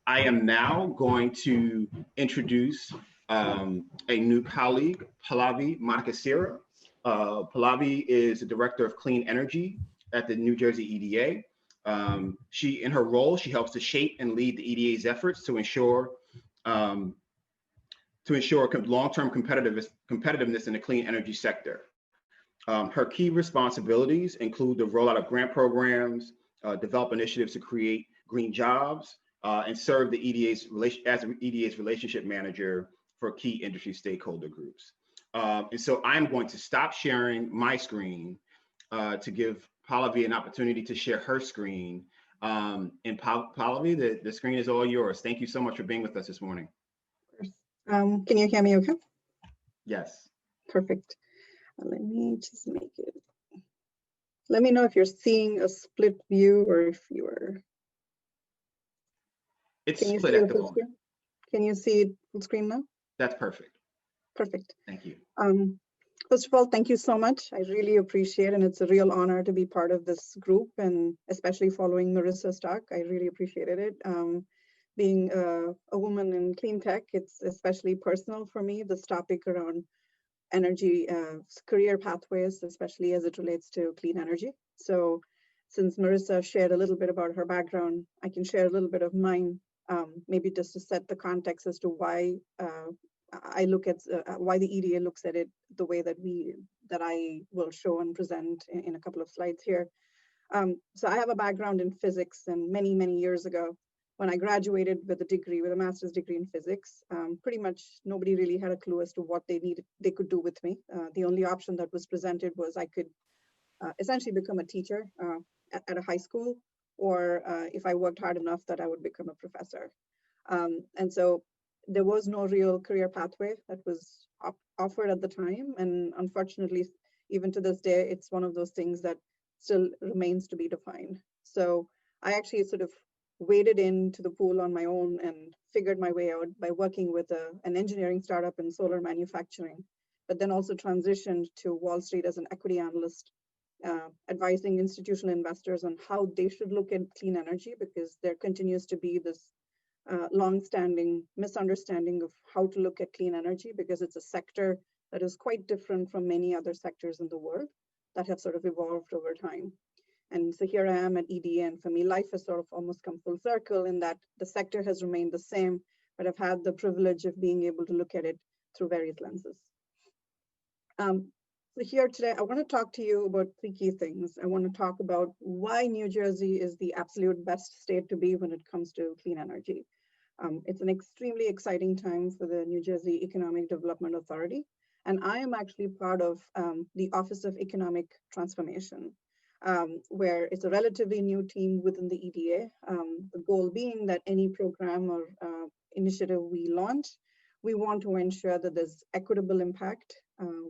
I am now going to introduce a new colleague, Pallavi Madakasira. Pallavi is the Director of Clean Energy at the New Jersey EDA. In her role, she helps to shape and lead the EDA's efforts to ensure long-term competitiveness in the clean energy sector. Her key responsibilities include the rollout of grant programs, develop initiatives to create green jobs, and serve the EDA's relationship manager for key industry stakeholder groups. And so I'm going to stop sharing my screen to give Pallavi an opportunity to share her screen. And Pallavi, the screen is all yours. Thank you so much for being with us this morning. Can you hear me okay? Yes. Perfect. Let me just make it. Let me know if you're seeing a split view or if you are. It's split at the moment. Screen? Can you see it full screen now? That's perfect. Perfect. Thank you. First of all, thank you so much. I really appreciate it, and it's a real honor to be part of this group, and especially following Marissa's talk. I really appreciated it. Being a woman in clean tech, it's especially personal for me, this topic around energy career pathways, especially as it relates to clean energy. So since Marissa shared a little bit about her background, I can share a little bit of mine, maybe just to set the context as to why I look at why the EDA looks at it the way that I will show and present in a couple of slides here. So I have a background in physics, and many, many years ago, when I graduated with a master's degree in physics, pretty much nobody really had a clue as to what they could do with me. The only option that was presented was I could essentially become a teacher at a high school, or if I worked hard enough, that I would become a professor. And so there was no real career pathway that was offered at the time. And unfortunately, even to this day, it's one of those things that still remains to be defined. So I actually sort of waded into the pool on my own and figured my way out by working with an engineering startup in solar manufacturing, but then also transitioned to Wall Street as an equity analyst, advising institutional investors on how they should look at clean energy, because there continues to be this long-standing misunderstanding of how to look at clean energy, because it's a sector that is quite different from many other sectors in the world that have sort of evolved over time. And so here I am at EDA, and for me, life has sort of almost come full circle in that the sector has remained the same, but I've had the privilege of being able to look at it through various lenses. So here today, I want to talk to you about three key things. I want to talk about why New Jersey is the absolute best state to be when it comes to clean energy. It's an extremely exciting time for the New Jersey Economic Development Authority, and I am actually part of the Office of Economic Transformation, where it's a relatively new team within the EDA. The goal being that any program or initiative we launch, we want to ensure that there's equitable impact.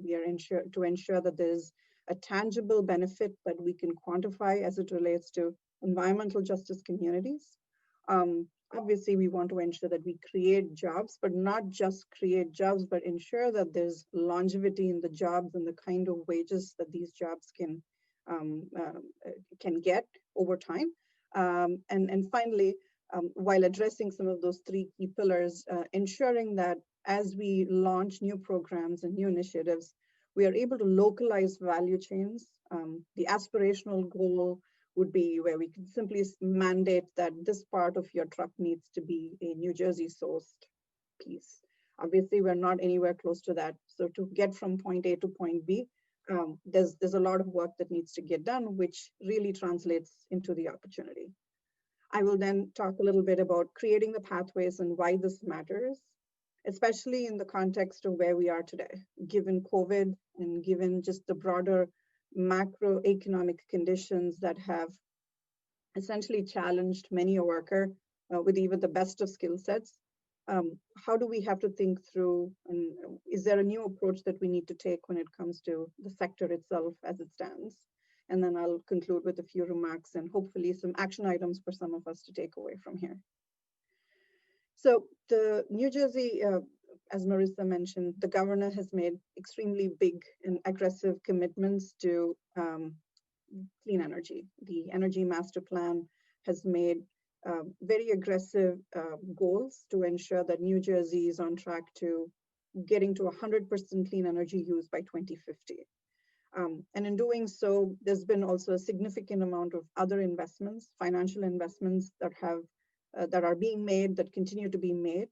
We are to ensure that there's a tangible benefit that we can quantify as it relates to environmental justice communities. Obviously, we want to ensure that we create jobs, but not just create jobs, but ensure that there's longevity in the jobs and the kind of wages that these jobs can get over time. And finally, while addressing some of those three key pillars, ensuring that as we launch new programs and new initiatives, we are able to localize value chains. The aspirational goal would be where we can simply mandate that this part of your truck needs to be a New Jersey sourced piece. Obviously, we're not anywhere close to that. So to get from point A to point B, there's a lot of work that needs to get done, which really translates into the opportunity. I will then talk a little bit about creating the pathways and why this matters, especially in the context of where we are today, given COVID and given just the broader macroeconomic conditions that have essentially challenged many a worker with even the best of skill sets. How do we have to think through, and is there a new approach that we need to take when it comes to the sector itself as it stands? And then I'll conclude with a few remarks and hopefully some action items for some of us to take away from here. So the New Jersey, as Marissa mentioned, the governor has made extremely big and aggressive commitments to clean energy. The Energy Master Plan has made very aggressive goals to ensure that New Jersey is on track to getting to 100% clean energy use by 2050. And in doing so, there's been also a significant amount of other investments, financial investments that are being made, that continue to be made,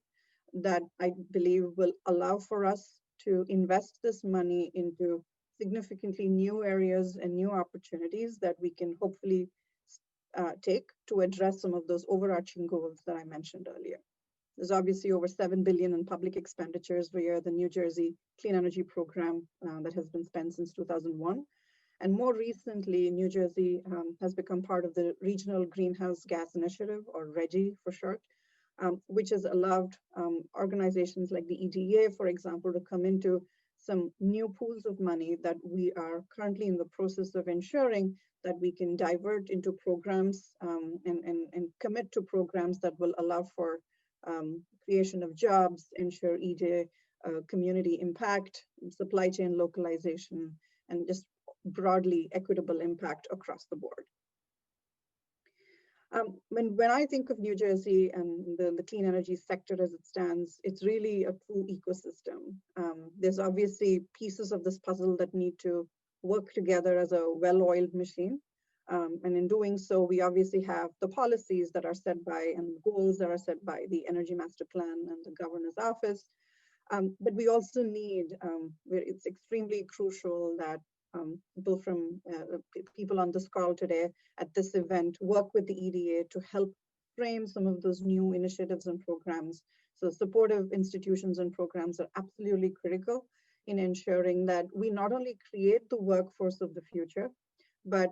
that I believe will allow for us to invest this money into significantly new areas and new opportunities that we can hopefully take to address some of those overarching goals that I mentioned earlier. There's obviously over $7 billion in public expenditures via the New Jersey Clean Energy Program that has been spent since 2001. And more recently, New Jersey has become part of the Regional Greenhouse Gas Initiative, or RGGI for short, which has allowed organizations like the EDA, for example, to come into some new pools of money that we are currently in the process of ensuring that we can divert into programs and commit to programs that will allow for creation of jobs, ensure EDA community impact, supply chain localization, and just broadly equitable impact across the board. When I think of New Jersey and the clean energy sector as it stands, it's really a true ecosystem. There's obviously pieces of this puzzle that need to work together as a well-oiled machine. And in doing so, we obviously have the policies that are set by and goals that are set by the Energy Master Plan and the Governor's Office. But we also need, it's extremely crucial that people from people on this call today at this event work with the EDA to help frame some of those new initiatives and programs. So supportive institutions and programs are absolutely critical in ensuring that we not only create the workforce of the future, but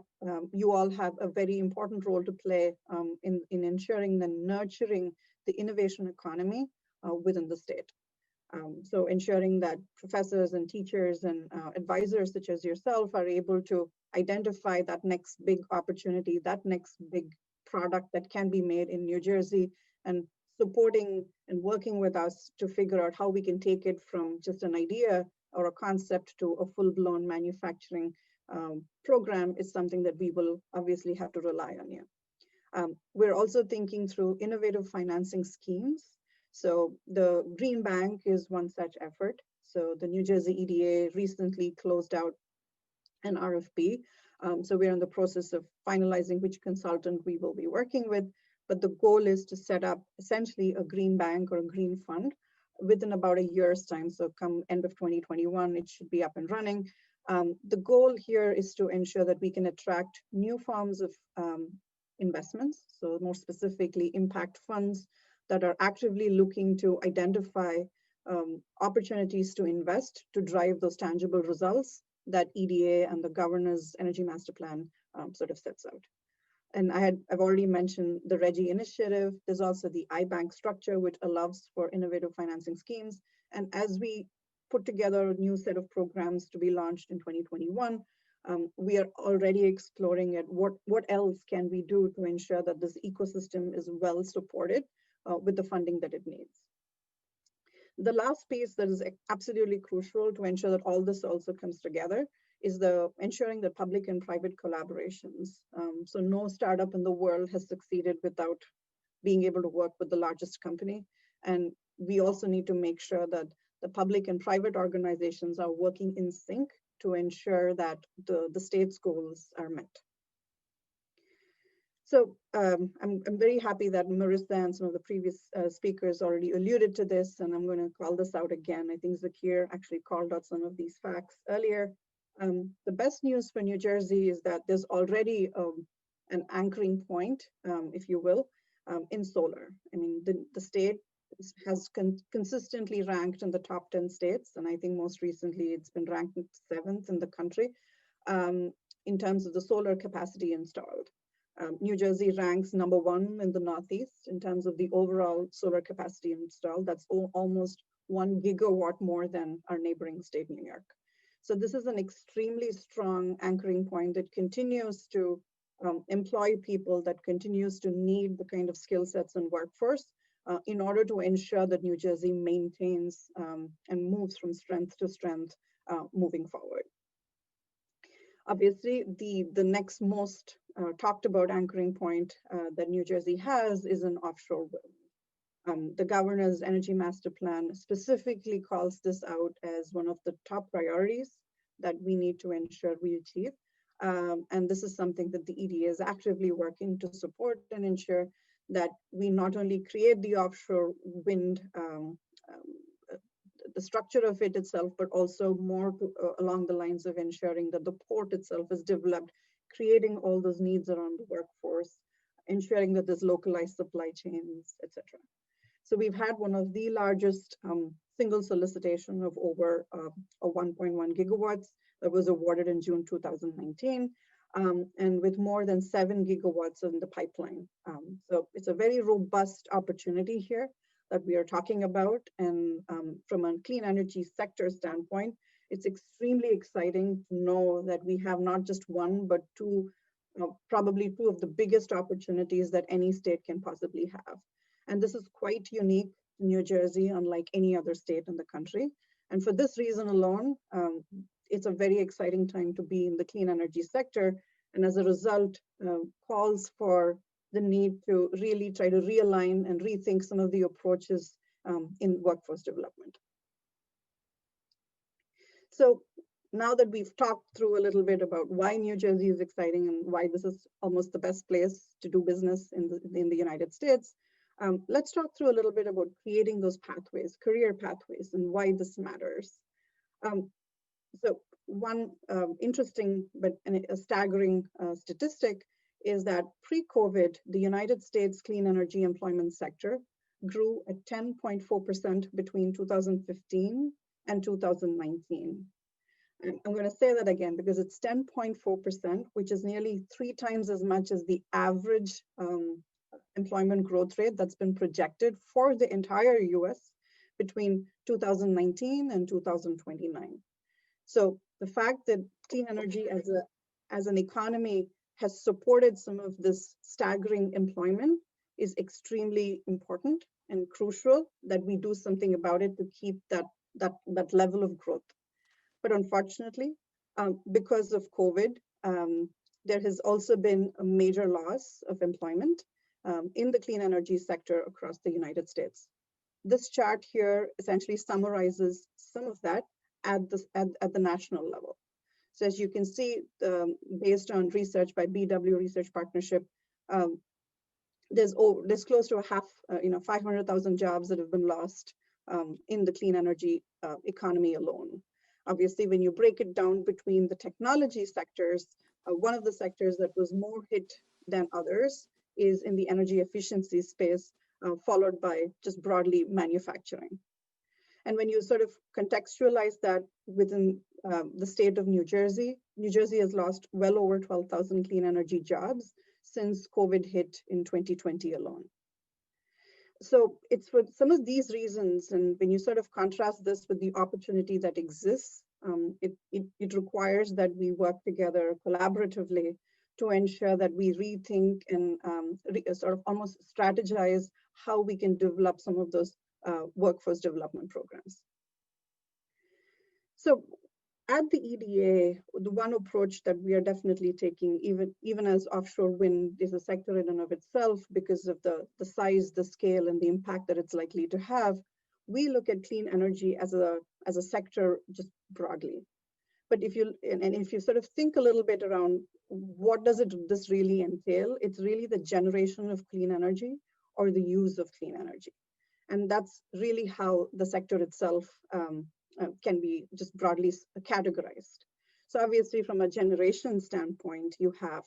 you all have a very important role to play in ensuring and nurturing the innovation economy within the state. So ensuring that professors and teachers and advisors such as yourself are able to identify that next big opportunity, that next big product that can be made in New Jersey, and supporting and working with us to figure out how we can take it from just an idea or a concept to a full-blown manufacturing program is something that we will obviously have to rely on you. We're also thinking through innovative financing schemes. So the Green Bank is one such effort. So the New Jersey EDA recently closed out an RFP. So we're in the process of finalizing which consultant we will be working with. But the goal is to set up essentially a green bank or a green fund within about a year's time. So come end of 2021, it should be up and running. The goal here is to ensure that we can attract new forms of investments. So more specifically, impact funds that are actively looking to identify opportunities to invest to drive those tangible results that EDA and the Governor's Energy Master Plan sort of sets out. And I've already mentioned the RGGI initiative. There's also the iBank structure, which allows for innovative financing schemes. And as we put together a new set of programs to be launched in 2021, we are already exploring at what else can we do to ensure that this ecosystem is well supported with the funding that it needs. The last piece that is absolutely crucial to ensure that all this also comes together is the ensuring that public and private collaborations. So no startup in the world has succeeded without being able to work with the largest company. And we also need to make sure that the public and private organizations are working in sync to ensure that the state's goals are met. So I'm very happy that Marissa and some of the previous speakers already alluded to this, and I'm going to call this out again. I think Zakir actually called out some of these facts earlier. The best news for New Jersey is that there's already an anchoring point, if you will, in solar. I mean, the state has consistently ranked in the top 10 states, and I think most recently it's been ranked 7th in the country in terms of the solar capacity installed. New Jersey ranks #1 in the Northeast in terms of the overall solar capacity installed. That's almost 1 gigawatt more than our neighboring state, New York. So this is an extremely strong anchoring point that continues to employ people, that continues to need the kind of skill sets and workforce in order to ensure that New Jersey maintains and moves from strength to strength moving forward. Obviously, the next most talked about anchoring point that New Jersey has is an offshore wind. The governor's energy master plan specifically calls this out as one of the top priorities that we need to ensure we achieve. And this is something that the EDA is actively working to support and ensure that we not only create the offshore wind, the structure of it itself, but also more along the lines of ensuring that the port itself is developed, creating all those needs around the workforce, ensuring that there's localized supply chains, etc. So we've had one of the largest single solicitation of over 1.1 gigawatts that was awarded in June 2019, and with more than 7 gigawatts in the pipeline. So it's a very robust opportunity here that we are talking about. And from a clean energy sector standpoint, it's extremely exciting to know that we have not just one, but two, probably two of the biggest opportunities that any state can possibly have. And this is quite unique to New Jersey, unlike any other state in the country. And for this reason alone, it's a very exciting time to be in the clean energy sector. And as a result, calls for the need to really try to realign and rethink some of the approaches in workforce development. So now that we've talked through a little bit about why New Jersey is exciting and why this is almost the best place to do business in the United States, let's talk through a little bit about creating those pathways, career pathways, and why this matters. So one interesting but a staggering statistic is that pre-COVID, the United States clean energy employment sector grew at 10.4% between 2015 and 2019. And I'm going to say that again because it's 10.4%, which is nearly 3 times as much as the average employment growth rate that's been projected for the entire US between 2019 and 2029. So the fact that clean energy as an economy has supported some of this staggering employment is extremely important and crucial that we do something about it to keep that level of growth. But unfortunately, because of COVID, there has also been a major loss of employment in the clean energy sector across the United States. This chart here essentially summarizes some of that at the national level. So as you can see, based on research by BW Research Partnership, there's close to 500,000 jobs that have been lost in the clean energy economy alone. Obviously, when you break it down between the technology sectors, one of the sectors that was more hit than others is in the energy efficiency space, followed by just broadly manufacturing. And when you sort of contextualize that within the state of New Jersey has lost well over 12,000 clean energy jobs since COVID hit in 2020 alone. So it's for some of these reasons, and when you sort of contrast this with the opportunity that exists, it requires that we work together collaboratively to ensure that we rethink and sort of almost strategize how we can develop some of those workforce development programs. So at the EDA, the one approach that we are definitely taking, even as offshore wind is a sector in and of itself, because of the size, the scale, and the impact that it's likely to have, we look at clean energy as a sector just broadly. But if you sort of think a little bit around what does this really entail, it's really the generation of clean energy or the use of clean energy. And that's really how the sector itself can be just broadly categorized. So obviously from a generation standpoint, you have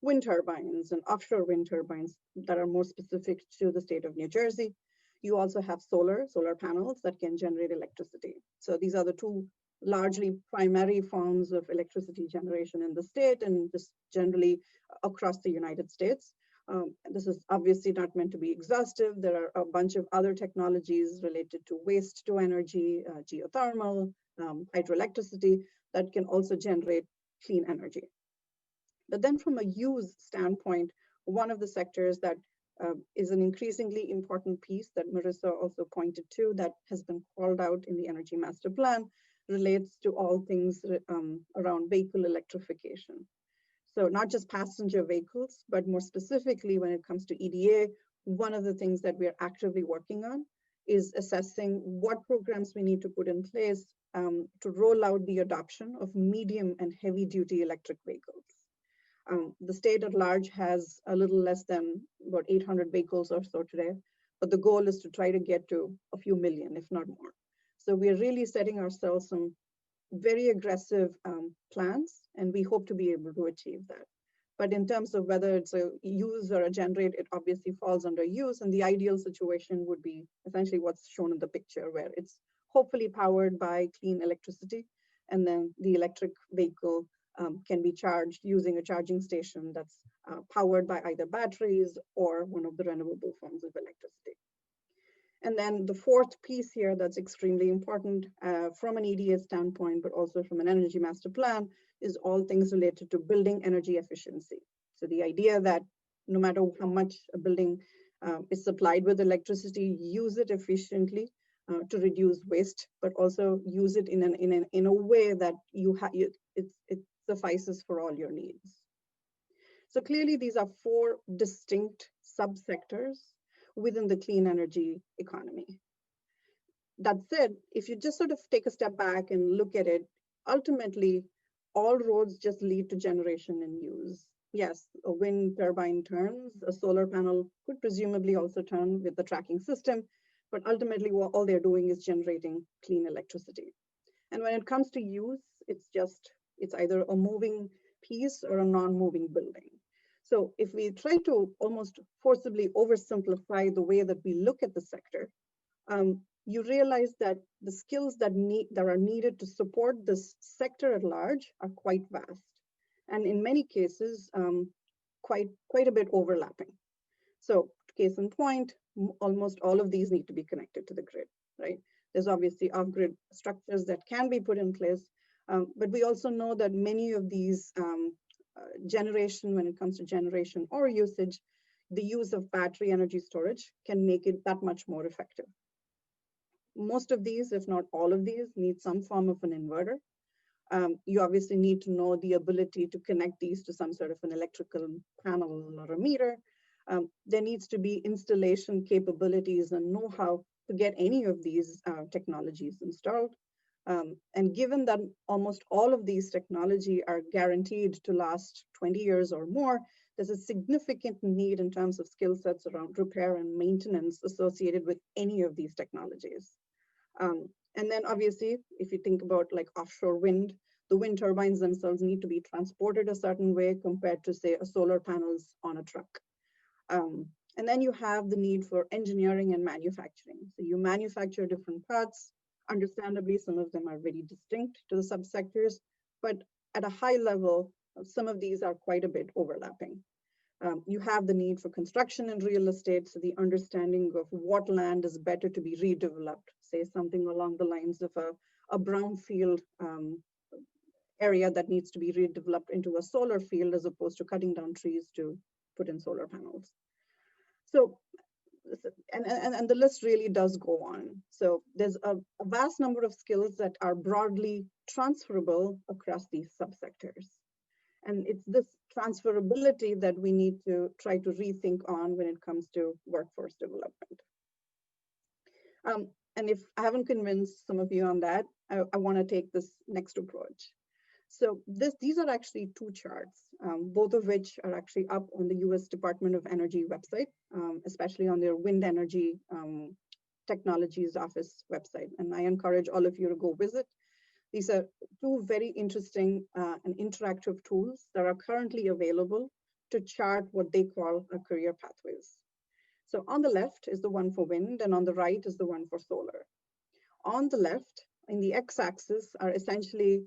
wind turbines and offshore wind turbines that are more specific to the state of New Jersey. You also have solar panels that can generate electricity. So these are the two largely primary forms of electricity generation in the state and just generally across the United States. This is obviously not meant to be exhaustive. There are a bunch of other technologies related to waste to energy, geothermal, hydroelectricity that can also generate clean energy. But then from a use standpoint, one of the sectors that is an increasingly important piece that Marissa also pointed to that has been called out in the Energy Master Plan relates to all things around vehicle electrification. So not just passenger vehicles, but more specifically when it comes to EDA, one of the things that we are actively working on is assessing what programs we need to put in place to roll out the adoption of medium and heavy duty electric vehicles. The state at large has a little less than about 800 vehicles or so today, but the goal is to try to get to a few million, if not more. So we are really setting ourselves some very aggressive plans, and we hope to be able to achieve that. But in terms of whether it's a use or a generate, it obviously falls under use, and the ideal situation would be essentially what's shown in the picture, where it's hopefully powered by clean electricity, and then the electric vehicle can be charged using a charging station that's powered by either batteries or one of the renewable forms of electricity. And then the fourth piece here that's extremely important from an EDA standpoint, but also from an energy master plan, is all things related to building energy efficiency. So the idea that no matter how much a building is supplied with electricity, use it efficiently to reduce waste, but also use it in a way that it suffices for all your needs. So clearly these are four distinct subsectors within the clean energy economy. That said, if you just sort of take a step back and look at it, ultimately, all roads just lead to generation and use. Yes, a wind turbine turns, a solar panel could presumably also turn with the tracking system, but ultimately all they're doing is generating clean electricity. And when it comes to use, it's either a moving piece or a non-moving building. So if we try to almost forcibly oversimplify the way that we look at the sector, you realize that the skills that are needed to support this sector at large are quite vast, and in many cases, quite a bit overlapping. So case in point, almost all of these need to be connected to the grid, right? There's obviously off-grid structures that can be put in place, but we also know that many of these generation, when it comes to generation or usage, the use of battery energy storage can make it that much more effective. Most of these, if not all of these, need some form of an inverter. You obviously need to know the ability to connect these to some sort of an electrical panel or a meter. There needs to be installation capabilities and know-how to get any of these technologies installed. And given that almost all of these technology are guaranteed to last 20 years or more, there's a significant need in terms of skill sets around repair and maintenance associated with any of these technologies. And then obviously, if you think about like offshore wind, the wind turbines themselves need to be transported a certain way compared to, say, a solar panels on a truck. And then you have the need for engineering and manufacturing. So you manufacture different parts. Understandably, some of them are very distinct to the subsectors, but at a high level, some of these are quite a bit overlapping. You have the need for construction and real estate, so the understanding of what land is better to be redeveloped, say something along the lines of a brownfield area that needs to be redeveloped into a solar field as opposed to cutting down trees to put in solar panels. So, and the list really does go on. So there's a vast number of skills that are broadly transferable across these subsectors. And it's this transferability that we need to try to rethink on when it comes to workforce development. And if I haven't convinced some of you on that, I want to take this next approach. So these are actually two charts, both of which are actually up on the US Department of Energy website, especially on their wind energy technologies office website. And I encourage all of you to go visit. These are two very interesting and interactive tools that are currently available to chart what they call career pathways. So on the left is the one for wind, and on the right is the one for solar. On the left, in the x-axis, are essentially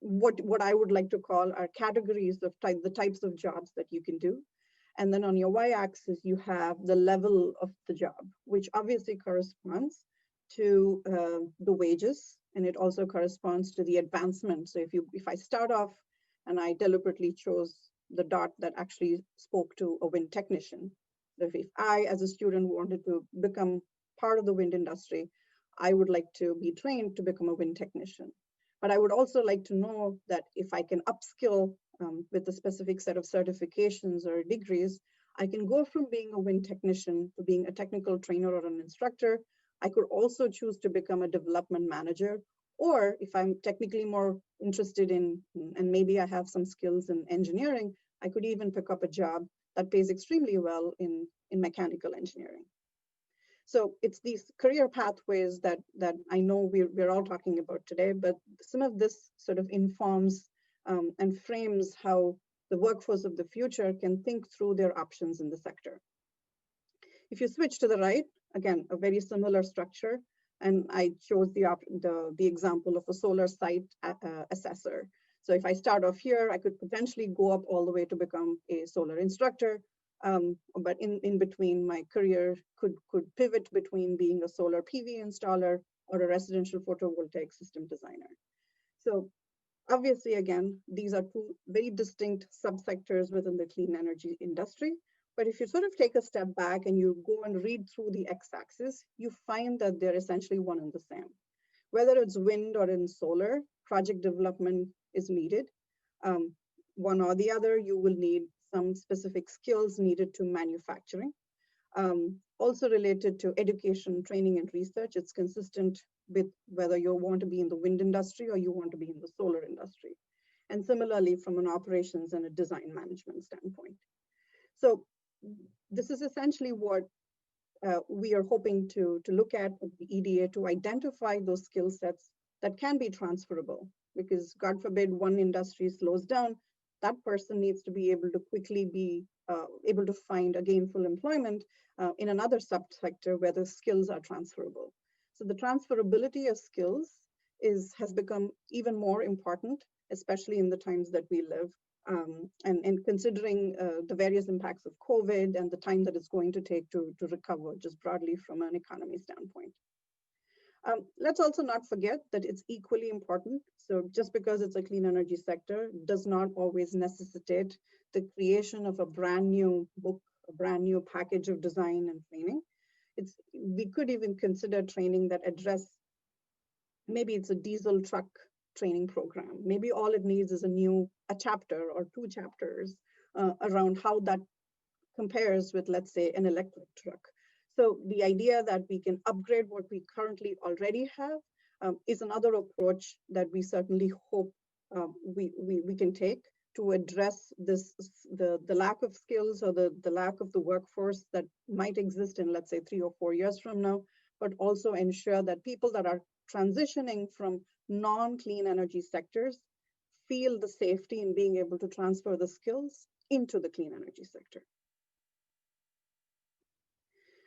what I would like to call are categories of the types of jobs that you can do. And then on your y-axis, you have the level of the job, which obviously corresponds to the wages, and it also corresponds to the advancement. So if I start off and I deliberately chose the dot that actually spoke to a wind technician, so if I as a student wanted to become part of the wind industry, I would like to be trained to become a wind technician. But I would also like to know that if I can upskill with a specific set of certifications or degrees, I can go from being a wind technician to being a technical trainer or an instructor. I could also choose to become a development manager, or if I'm technically more interested in, and maybe I have some skills in engineering, I could even pick up a job that pays extremely well in mechanical engineering. So it's these career pathways that I know we're all talking about today, but some of this sort of informs and frames how the workforce of the future can think through their options in the sector. If you switch to the right, again, a very similar structure, and I chose the example of a solar site assessor. So if I start off here, I could potentially go up all the way to become a solar instructor. But in between, my career could pivot between being a solar PV installer or a residential photovoltaic system designer. So obviously, again, these are two very distinct subsectors within the clean energy industry. But if you sort of take a step back and you go and read through the x-axis, you find that they're essentially one and the same. Whether it's wind or in solar, project development is needed. One or the other, you will need some specific skills needed to manufacturing. Also related to education, training, and research, it's consistent with whether you want to be in the wind industry or you want to be in the solar industry. And similarly, from an operations and a design management standpoint. So this is essentially what we are hoping to look at the EDA to identify those skill sets that can be transferable, because God forbid one industry slows down, that person needs to be able to quickly be able to find a gainful employment in another subsector where the skills are transferable. So the transferability of skills has become even more important, especially in the times that we live. And considering the various impacts of COVID and the time that it's going to take to recover just broadly from an economy standpoint. Let's also not forget that it's equally important. So just because it's a clean energy sector does not always necessitate the creation of a brand new book, a brand new package of design and training. We could even consider training that address, maybe it's a diesel truck training program. Maybe all it needs is a chapter or two chapters around how that compares with, let's say, an electric truck. So the idea that we can upgrade what we currently already have is another approach that we certainly hope we can take to address the lack of skills or the lack of the workforce that might exist in, let's say, 3 or 4 years from now, but also ensure that people that are transitioning from non-clean energy sectors feel the safety in being able to transfer the skills into the clean energy sector.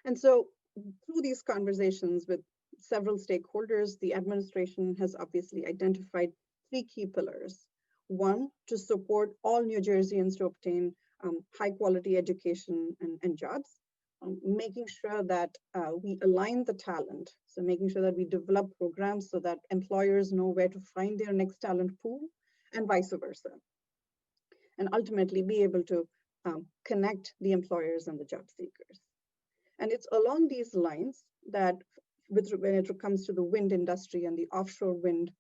And so through these conversations with several stakeholders, the administration has obviously identified 3 key pillars. One, to support all New Jerseyans to obtain high quality education and jobs. Making sure that we align the talent. So making sure that we develop programs so that employers know where to find their next talent pool and vice versa. And ultimately be able to connect the employers and the job seekers. And it's along these lines that when it comes to the wind industry and the offshore wind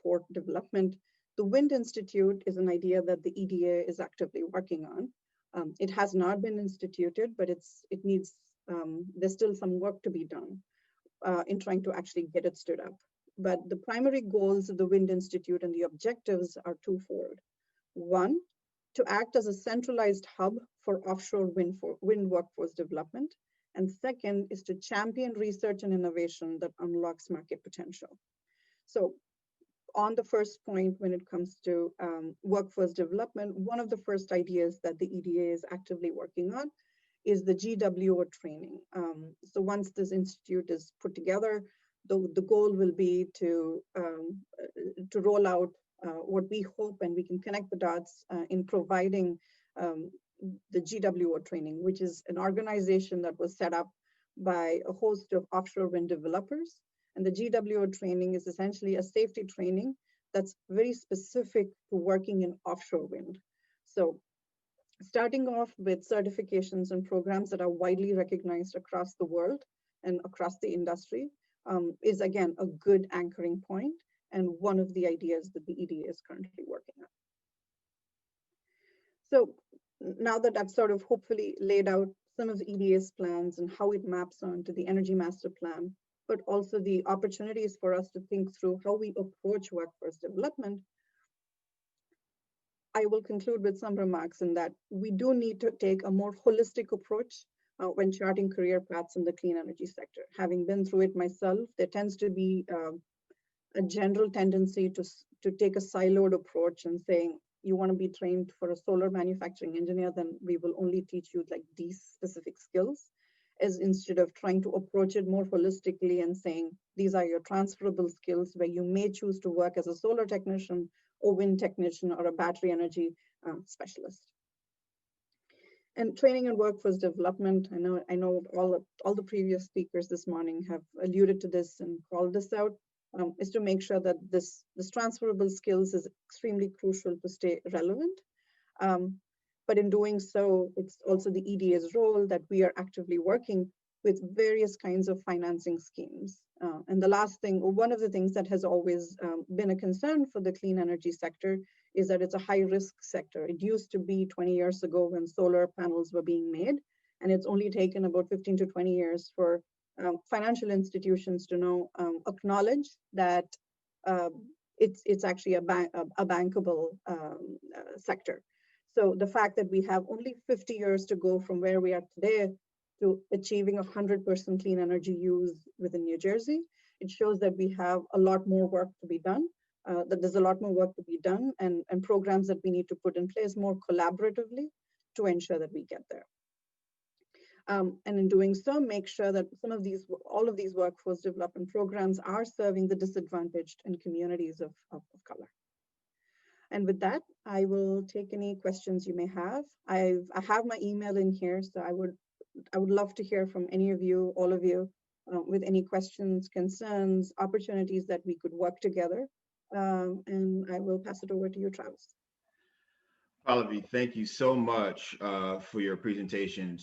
port development, the Wind Institute is an idea that the EDA is actively working on. It has not been instituted, but it needs, there's still some work to be done in trying to actually get it stood up. But the primary goals of the Wind Institute and the objectives are twofold. One, to act as a centralized hub for offshore wind workforce development. And second is to champion research and innovation that unlocks market potential. So on the first point, when it comes to workforce development, one of the first ideas that the EDA is actively working on is the GWO training. So once this institute is put together, the goal will be to roll out what we hope, and we can connect the dots in providing the GWO training, which is an organization that was set up by a host of offshore wind developers. And the GWO training is essentially a safety training that's very specific to working in offshore wind. So starting off with certifications and programs that are widely recognized across the world and across the industry is, again, a good anchoring point. and one of the ideas that the EDA is currently working on. So now that I've sort of hopefully laid out some of the EDA's plans and how it maps onto the Energy Master Plan, but also the opportunities for us to think through how we approach workforce development, I will conclude with some remarks in that we do need to take a more holistic approach when charting career paths in the clean energy sector. Having been through it myself, there tends to be a general tendency to take a siloed approach and saying, you want to be trained for a solar manufacturing engineer, then we will only teach you like these specific skills, as instead of trying to approach it more holistically and saying, these are your transferable skills where you may choose to work as a solar technician or wind technician or a battery energy specialist. And training and workforce development, I know all the previous speakers this morning have alluded to this and called this out, is to make sure that this transferable skills is extremely crucial to stay relevant. But in doing so, it's also the EDA's role that we are actively working with various kinds of financing schemes. And the last thing, one of the things that has always been a concern for the clean energy sector is that it's a high risk sector. It used to be 20 years ago when solar panels were being made, and it's only taken about 15 to 20 years for financial institutions to know, acknowledge that it's actually a bankable sector. So the fact that we have only 50 years to go from where we are today to achieving 100% clean energy use within New Jersey, it shows that we have a lot more work to be done, that there's a lot more work to be done and programs that we need to put in place more collaboratively to ensure that we get there. And in doing so, make sure that all of these workforce development programs are serving the disadvantaged and communities of color. And with that, I will take any questions you may have. I have my email in here, so I would love to hear from any of you, all of you, with any questions, concerns, opportunities that we could work together. And I will pass it over to you, Travis. Pallavi, thank you so much for your presentation.